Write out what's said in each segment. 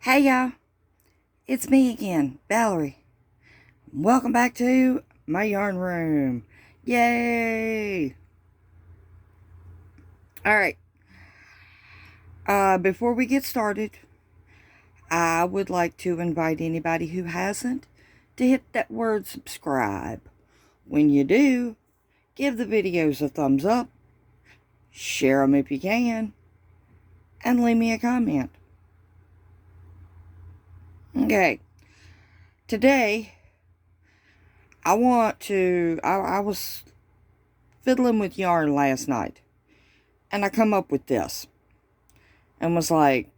Hey y'all, it's me again, Valerie. Welcome back to my yarn room. Yay! Alright, before we get started, I would like to invite anybody who hasn't to hit that word subscribe. When you do, give the videos a thumbs up, share them if you can, and leave me a comment. Okay, today I was fiddling with yarn last night, and I come up with this and was like,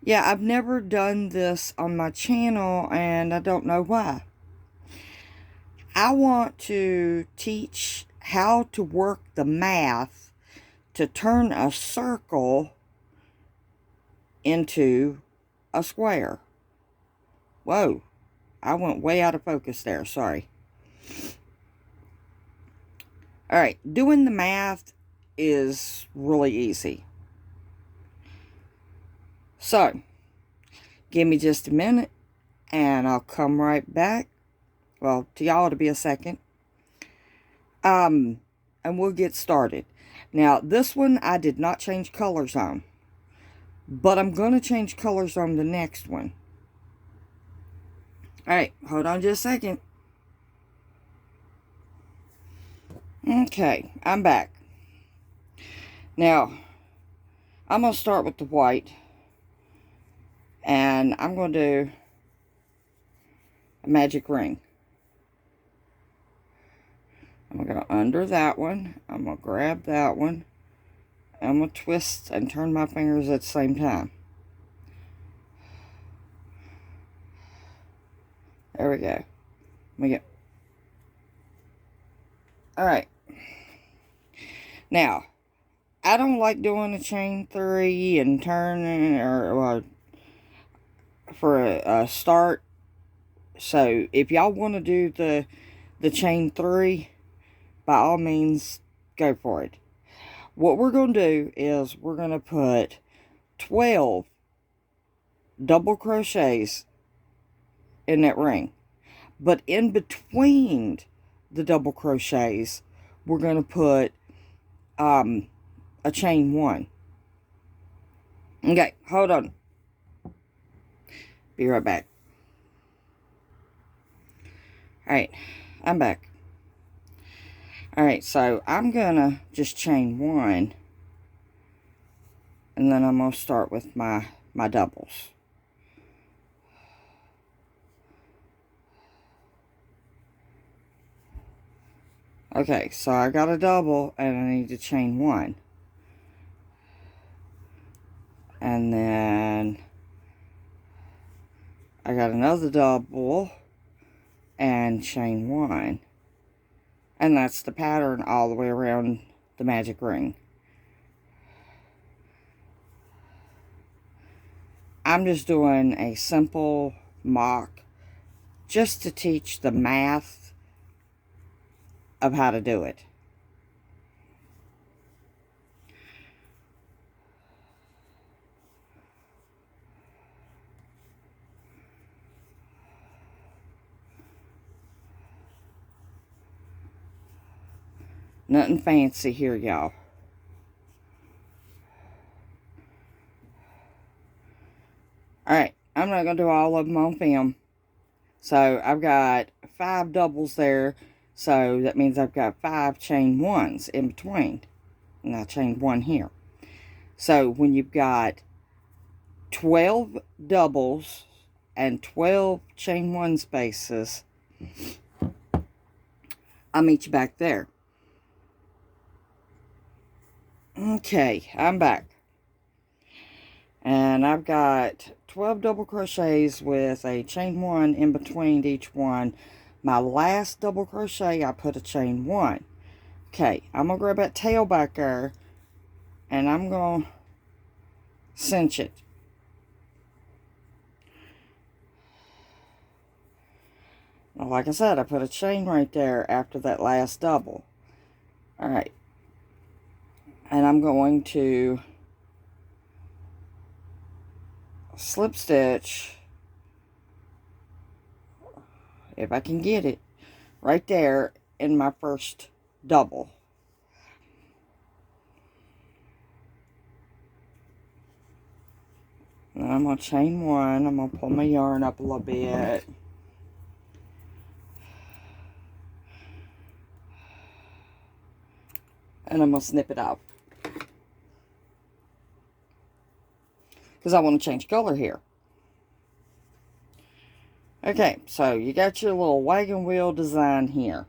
yeah, I've never done this on my channel and I don't know why. I want to teach how to work the math to turn a circle into a square. Whoa, I went way out of focus there, sorry. Alright, doing the math is really easy. So, give me just a minute and I'll come right back. Well, to y'all it'll be a second. And we'll get started. Now, this one I did not change colors on, but I'm going to change colors on the next one. Alright, hold on just a second. Okay, I'm back. Now, I'm going to start with the white. And I'm going to do a magic ring. I'm going to go under that one. I'm going to grab that one. I'm going to twist and turn my fingers at the same time. There we go. Let me get. Alright. Now, I don't like doing a chain 3 and turning or for a start. So, if y'all want to do the chain 3, by all means, go for it. What we're going to do is we're going to put 12 double crochets in that ring. But in between the double crochets, we're going to put a chain 1. Okay, hold on. Be right back. Alright, I'm back. Alright, so I'm going to just chain 1. And then I'm going to start with my doubles. Okay, so I got a double and I need to chain 1. And then I got another double and chain 1. And that's the pattern all the way around the magic ring. I'm just doing a simple mock just to teach the math of how to do it. Nothing fancy here, y'all. Alright, I'm not going to do all of them on film. So, I've got 5 doubles there. So, that means I've got 5 chain 1s in between. And I chained 1 here. So, when you've got 12 doubles and 12 chain 1 spaces, I'll meet you back there. Okay, I'm back. And I've got 12 double crochets with a chain 1 in between each one. My last double crochet, I put a chain 1. Okay, I'm going to grab that tail back there, and I'm going to cinch it. Now, like I said, I put a chain right there after that last double. Alright. And I'm going to slip stitch, if I can get it, right there in my first double. And I'm going to chain one. I'm going to pull my yarn up a little bit. And I'm going to snip it off. Because I want to change color here. Okay, so you got your little wagon wheel design here.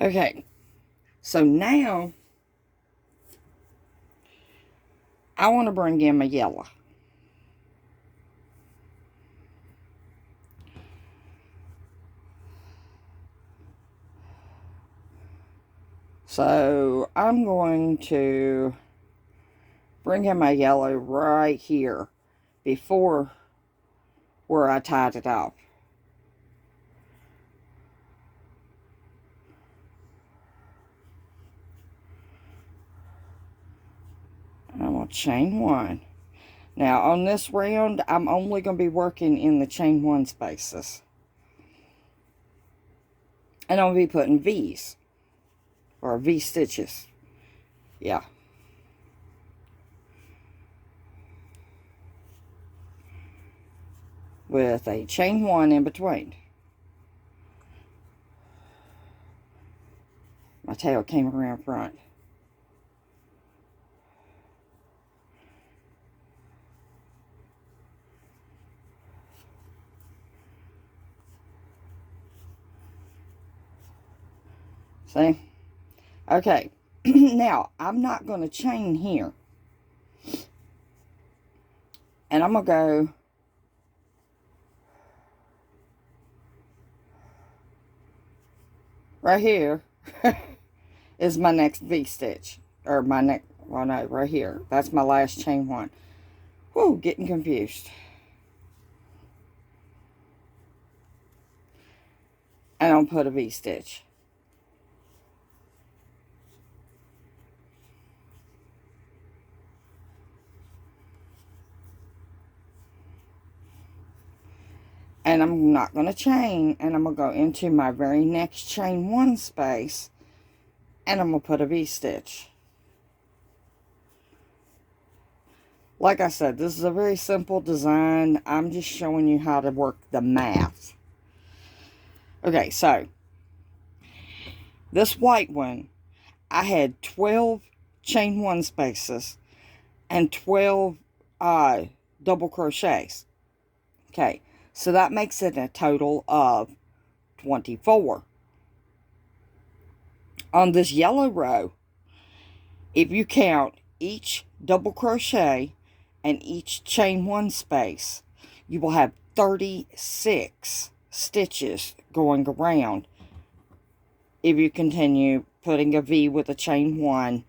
Okay, so now I want to bring in my yellow. So I'm going to bring in my yellow right here before where I tied it off. I'm going to chain one. Now on this round, I'm only going to be working in the chain one spaces. And I'm going to be putting V's. Or V stitches. Yeah. With a chain one in between. My tail came around front. See? Okay. Now, I'm not going to chain here. And I'm going to go right here is my next V stitch. Or my next, well no, right here. That's my last chain one. Whoa, getting confused. And I'll put a V stitch. And I'm not going to chain, and I'm going to go into my very next chain one space, and I'm going to put a V stitch. Like I said, this is a very simple design. I'm just showing you how to work the math. Okay, so this white one, I had 12 chain one spaces and 12 double crochets. Okay. So that makes it a total of 24. On this yellow row, if you count each double crochet and each chain one space, you will have 36 stitches going around if you continue putting a V with a chain one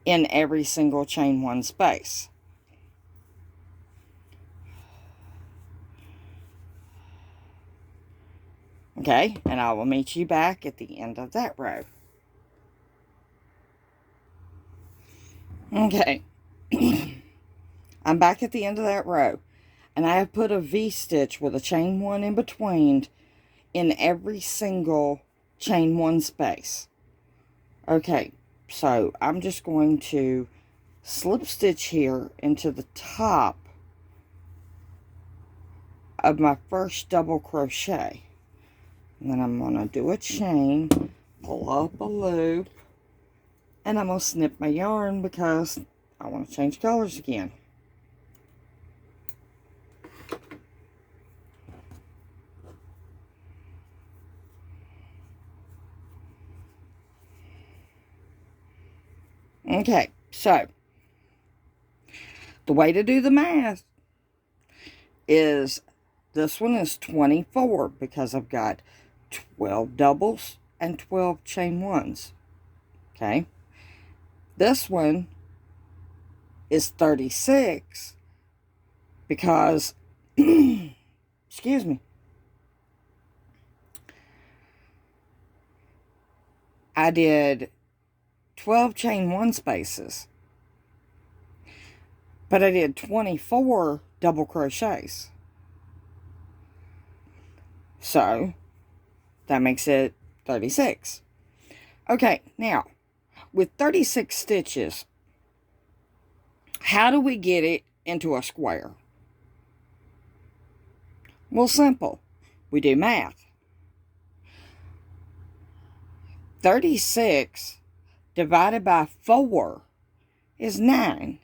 in every single chain one space. Okay, and I will meet you back at the end of that row. Okay, I'm back at the end of that row, and I have put a V stitch with a chain one in between in every single chain one space. Okay, so I'm just going to slip stitch here into the top of my first double crochet. And then I'm going to do a chain, pull up a loop, and I'm going to snip my yarn because I want to change colors again. Okay, so the way to do the math is this one is 24 because I've got 12 doubles and 12 chain ones. Okay. This one is 36 because, excuse me, I did 12 chain 1 spaces, but I did 24 double crochets. So that makes it 36. Okay, now with 36 stitches, how do we get it into a square? Well, simple. We do math. 36 divided by 4 is 9.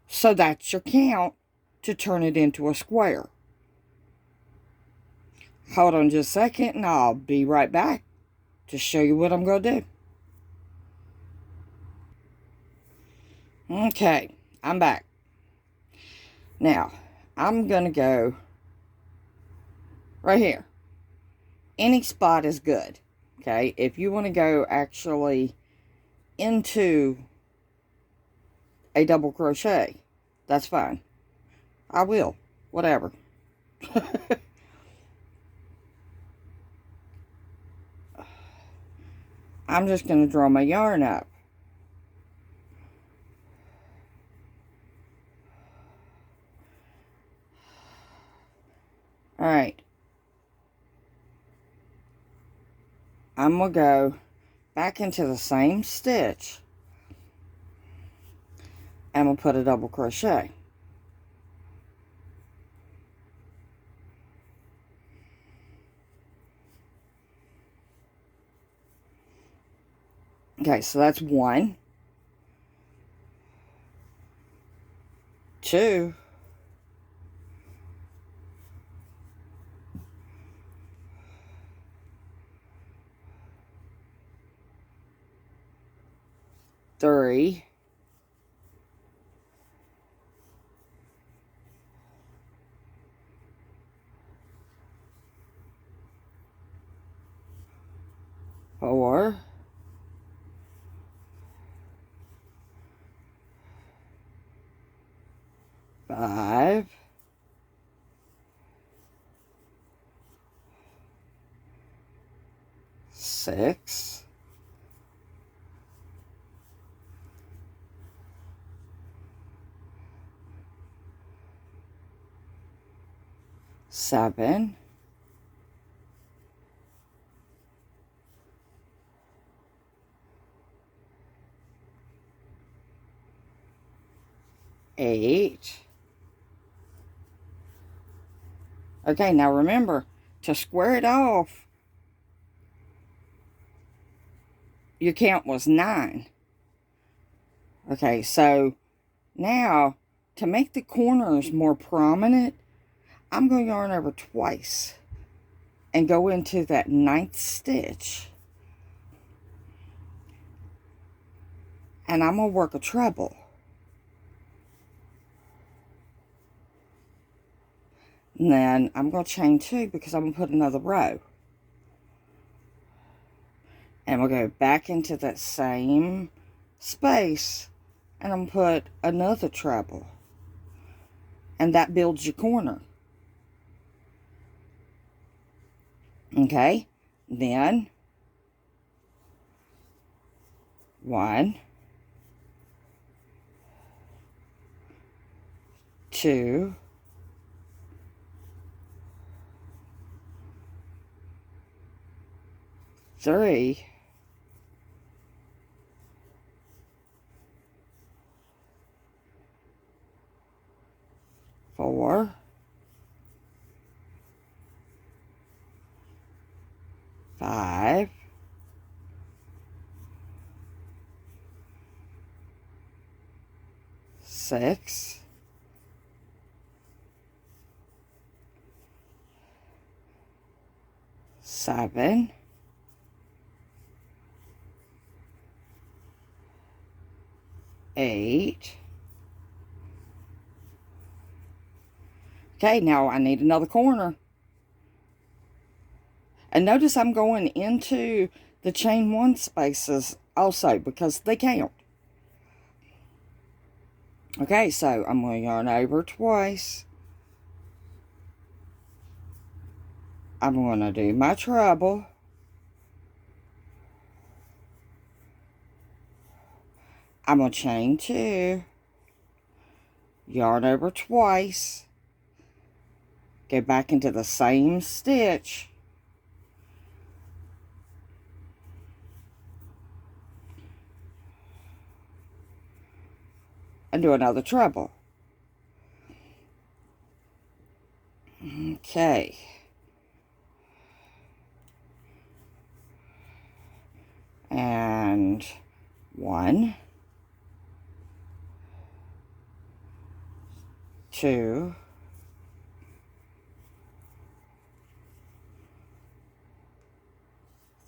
So that's your count to turn it into a square. Hold on just a second and I'll be right back to show you what I'm going to do. Okay, I'm back. Now, I'm going to go right here. Any spot is good. Okay, if you want to go actually into a double crochet, that's fine. I will. Whatever. I'm just going to draw my yarn up. Alright. I'm going to go back into the same stitch. And we'll put a double crochet. Okay, so that's 1, 2, 3, 4, 5, 6, 7, 8. Okay, now remember, to square it off, your count was 9. Okay, so now, to make the corners more prominent, I'm going to yarn over twice and go into that 9th stitch. And I'm going to work a treble. And then I'm going to chain 2 because I'm going to put another row. And we'll go back into that same space and I'm going to put another treble. And that builds your corner. Okay, then 1, 2, 3, 4, 5, 6, 7, 8. Okay, now I need another corner. And notice I'm going into the chain 1 spaces also because they count. Okay, so I'm going to yarn over twice. I'm going to do my treble. I'm going to chain 2, yarn over twice, go back into the same stitch, and do another treble. Okay. And 1, 2,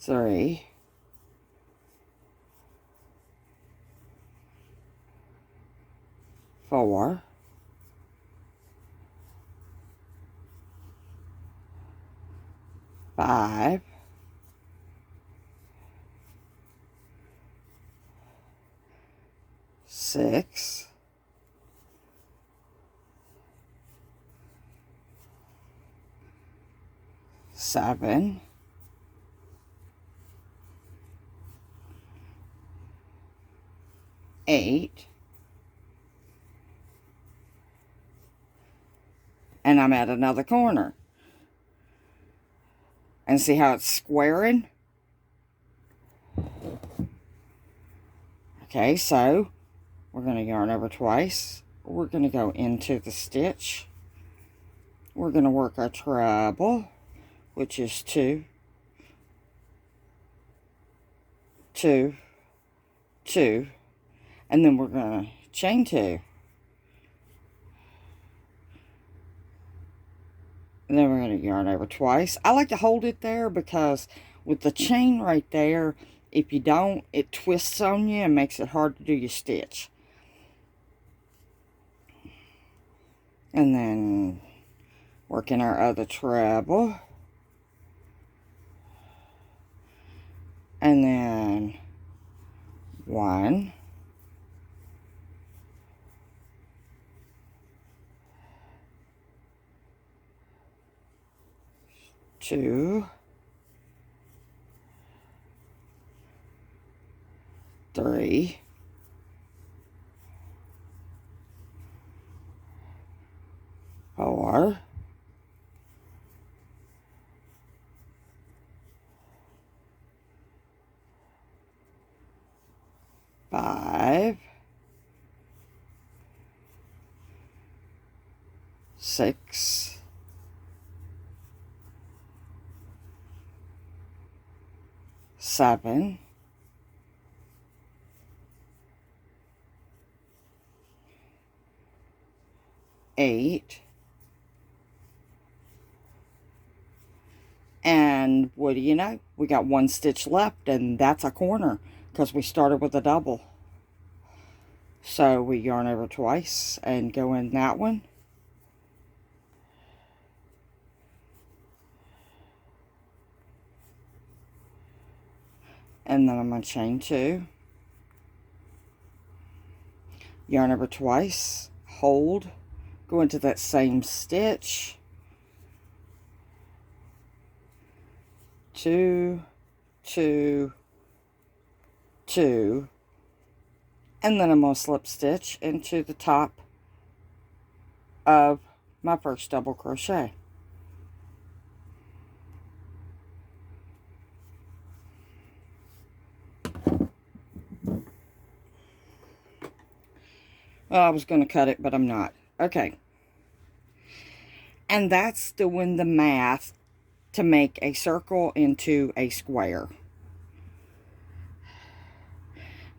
3, 4, 5, 6, 7, 8, and I'm at another corner. And see how it's squaring? Okay, so we're going to yarn over twice. We're going to go into the stitch. We're going to work our treble, which is 2, 2, 2, and then we're going to chain 2. And then we're going to yarn over twice. I like to hold it there because with the chain right there, if you don't, it twists on you and makes it hard to do your stitch. And then working our other treble. And then 1, 2, 3, 4, 5, 6, 7, 8, and what do you know? We got 1 stitch left, and that's a corner because we started with a double. So we yarn over twice and go in that one. And then I'm going to chain 2, yarn over twice, hold, go into that same stitch, 2, 2, 2, and then I'm going to slip stitch into the top of my first double crochet. Well, I was going to cut it, but I'm not. Okay. And that's doing the math to make a circle into a square.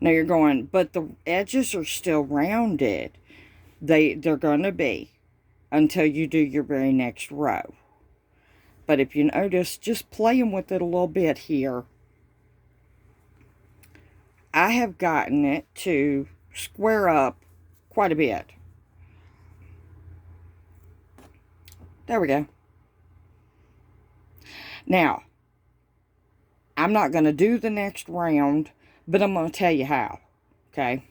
Now you're going, but the edges are still rounded. They're going to be until you do your very next row. But if you notice, just playing with it a little bit here, I have gotten it to square up quite a bit. There we go. Now, I'm not going to do the next round, but I'm going to tell you how. Okay.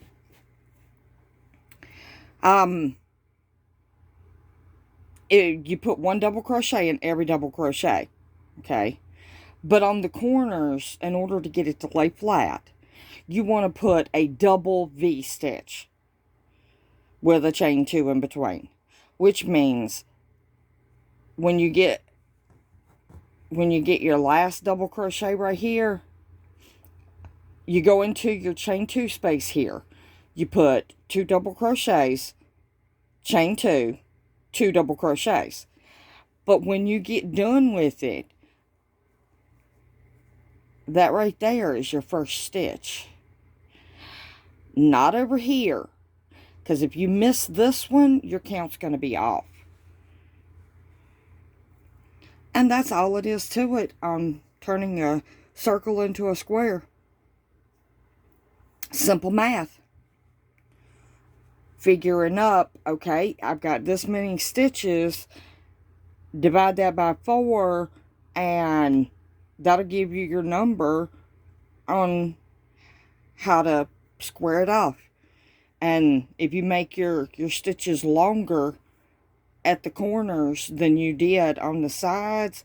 You put 1 double crochet in every double crochet. Okay. But on the corners, in order to get it to lay flat, you want to put a double V stitch with a chain 2 in between, which means when you get your last double crochet right here, you go into your chain 2 space here. You put 2 double crochets, chain 2, 2 double crochets. But when you get done with it, that right there is your first stitch. Not over here. Because if you miss this one, your count's going to be off. And that's all it is to it on turning a circle into a square. Simple math. Figuring up, okay, I've got this many stitches. Divide that by 4, and that'll give you your number on how to square it off. And if you make your stitches longer at the corners than you did on the sides,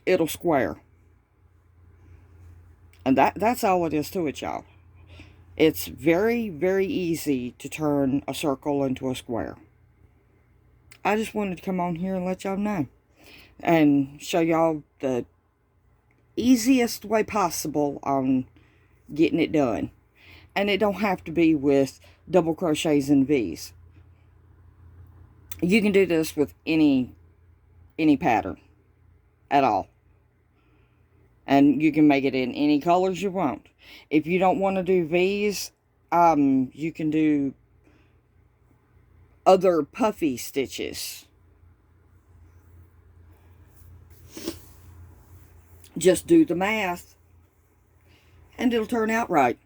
it'll square. And that's all it is to it, y'all. It's very, very easy to turn a circle into a square. I just wanted to come on here and let y'all know. And show y'all the easiest way possible on getting it done. And it don't have to be with double crochets and V's. You can do this with any pattern at all. And you can make it in any colors you want. If you don't want to do V's, you can do other puffy stitches. Just do the math, and it'll turn out right.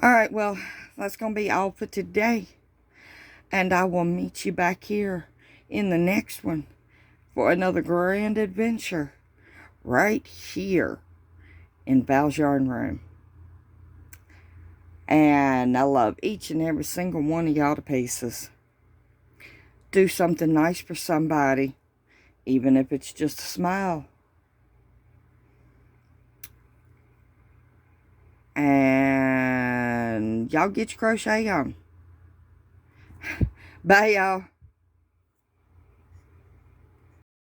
Alright, well, that's going to be all for today. And I will meet you back here in the next one for another grand adventure right here in Val's Yarn Room. And I love each and every single one of y'all to pieces. Do something nice for somebody, even if it's just a smile. And y'all get your crochet on. Bye, y'all.